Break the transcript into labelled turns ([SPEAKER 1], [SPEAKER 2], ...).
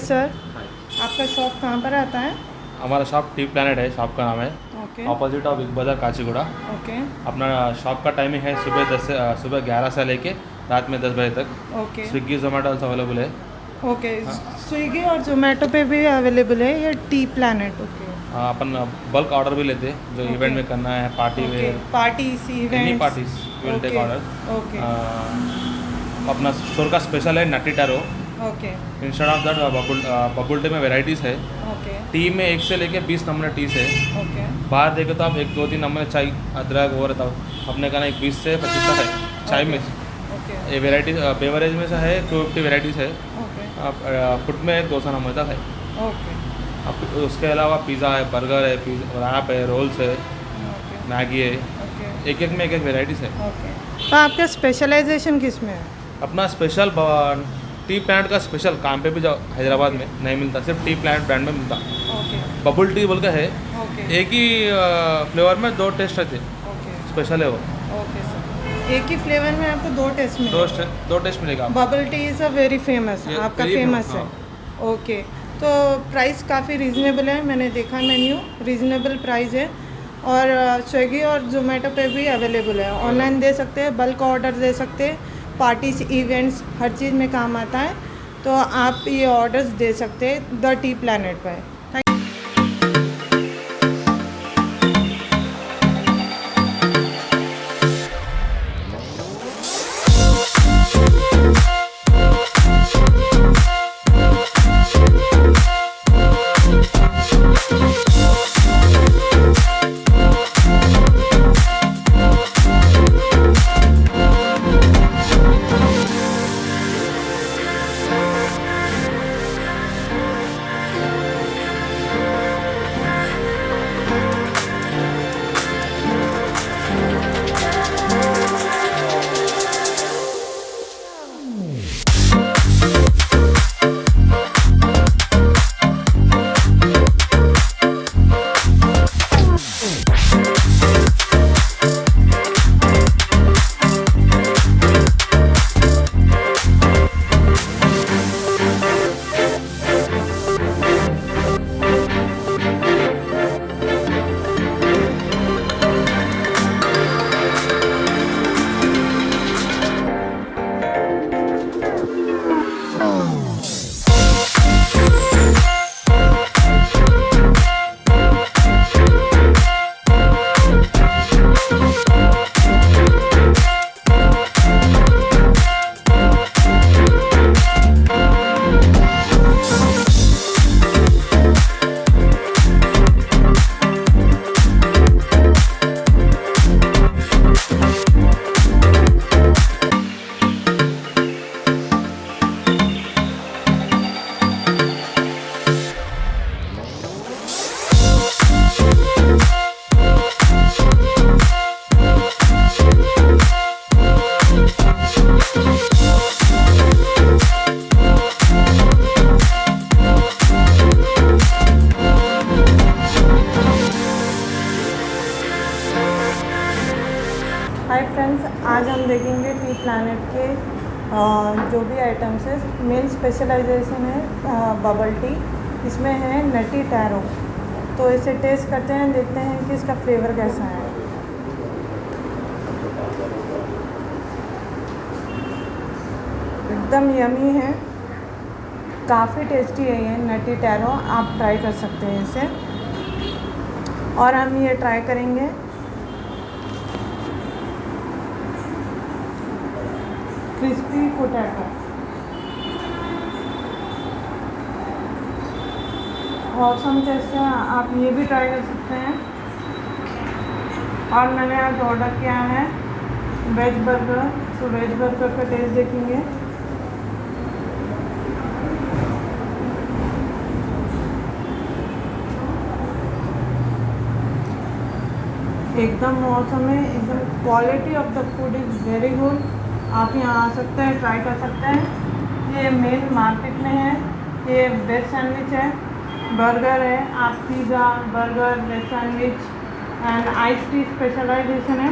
[SPEAKER 1] Sir,
[SPEAKER 2] हाय।
[SPEAKER 1] आपका shop कहाँ पर आता है?
[SPEAKER 2] हमारा शॉप टी प्लानट है, शॉप का नाम है।
[SPEAKER 1] ओके
[SPEAKER 2] ऑपोजिट ऑफ बिग बाजार काचीगुड़ा।
[SPEAKER 1] ओके
[SPEAKER 2] अपना शॉप का टाइमिंग है सुबह 11 से लेके रात में 10 बजे तक।
[SPEAKER 1] Okay
[SPEAKER 2] Swiggy Zomato also available है।
[SPEAKER 1] ओके।
[SPEAKER 2] हाँ।
[SPEAKER 1] स्विगी और जोमेटो पे भी अवेलेबल है ये टी प्लानट? ओके
[SPEAKER 2] अपन बल्क ऑर्डर भी लेते हैं, जो
[SPEAKER 1] ओके
[SPEAKER 2] इवेंट में करना है, party
[SPEAKER 1] okay.
[SPEAKER 2] Where,
[SPEAKER 1] parties
[SPEAKER 2] any
[SPEAKER 1] events?
[SPEAKER 2] Parties will take
[SPEAKER 1] okay
[SPEAKER 2] order.
[SPEAKER 1] Okay
[SPEAKER 2] अपना स्टोर का स्पेशल है nutty taro.
[SPEAKER 1] Okay
[SPEAKER 2] instead of that bubble tea में वेराइटीज़ है।
[SPEAKER 1] ओके
[SPEAKER 2] टी में 1 से लेके 20 नंबर टीस है।
[SPEAKER 1] ओके
[SPEAKER 2] बाहर देखे तो आप 1 2 3 नंबर चाय अदरक वो रहता है। अपने का ना एक 20 से 25 का है चाय में।
[SPEAKER 1] ओके
[SPEAKER 2] ये वेराइटीज बेवरेज में से है 250 वेराइटीज़ है।
[SPEAKER 1] ओके
[SPEAKER 2] आप फूड में 200 नंबर तक है।
[SPEAKER 1] ओके
[SPEAKER 2] आप उसके अलावा पिज़्ज़ा है, बर्गर है, रैप है, रोल्स है,
[SPEAKER 1] ओके
[SPEAKER 2] मैगी है।
[SPEAKER 1] ओके
[SPEAKER 2] एक में एक वेराइटीज़ है।
[SPEAKER 1] ओके। तो आपका स्पेशलाइजेशन किस में है?
[SPEAKER 2] अपना स्पेशल टी प्लांट का स्पेशल काम पे भी जाओ हैदराबाद में नहीं मिलता, सिर्फ टी प्लांट ब्रांड में मिलता।
[SPEAKER 1] ओके
[SPEAKER 2] बबुल टी बोल के है।
[SPEAKER 1] ओके
[SPEAKER 2] एक ही फ्लेवर में 2 टेस्ट रहते,
[SPEAKER 1] ओके
[SPEAKER 2] स्पेशल है वो।
[SPEAKER 1] ओके सर, एक ही फ्लेवर में आपको 2 टेस्ट मिलेंगे?
[SPEAKER 2] 2 टेस्ट मिलेगा आपको।
[SPEAKER 1] Bubble tea is a very famous,
[SPEAKER 2] ये
[SPEAKER 1] आपका
[SPEAKER 2] very
[SPEAKER 1] फेमस
[SPEAKER 2] famous,
[SPEAKER 1] है। ओके, तो प्राइस काफ़ी रीज़नेबल है, मैंने देखा मेन्यू, रीज़नेबल प्राइस है। और स्विगी और जोमेटो पे भी अवेलेबल है, ऑनलाइन दे सकते हैं, बल्क ऑर्डर दे सकते हैं, पार्टीज इवेंट्स हर चीज़ में काम आता है। तो आप ये ऑर्डर्स दे सकते हैं द टी प्लानट पर। हाय फ्रेंड्स, आज हम देखेंगे टी प्लानट के जो भी आइटम्स है। मेन स्पेशलाइजेशन है बबल टी, इसमें है नटी टैरो। तो इसे टेस्ट करते हैं, देखते हैं कि इसका फ्लेवर कैसा है। एकदम यमी है, काफ़ी टेस्टी है ये नटी टैरो, आप ट्राई कर सकते हैं इसे। और हम ये ट्राई करेंगे क्रिस्पी पोटैटो। ऑसम टेस्ट है, आप ये भी ट्राई कर सकते हैं। और मैंने आज ऑर्डर किया है वेज बर्गर, तो वेज बर्गर का टेस्ट देखेंगे। एकदम ऑसम है, एकदम quality of the food is very good. आप यहाँ आ सकते हैं, ट्राई कर सकते हैं। ये मेन मार्केट में है। ये वेज सैंडविच है, बर्गर है, आप pizza, burger, veg sandwich and ice tea specialization है।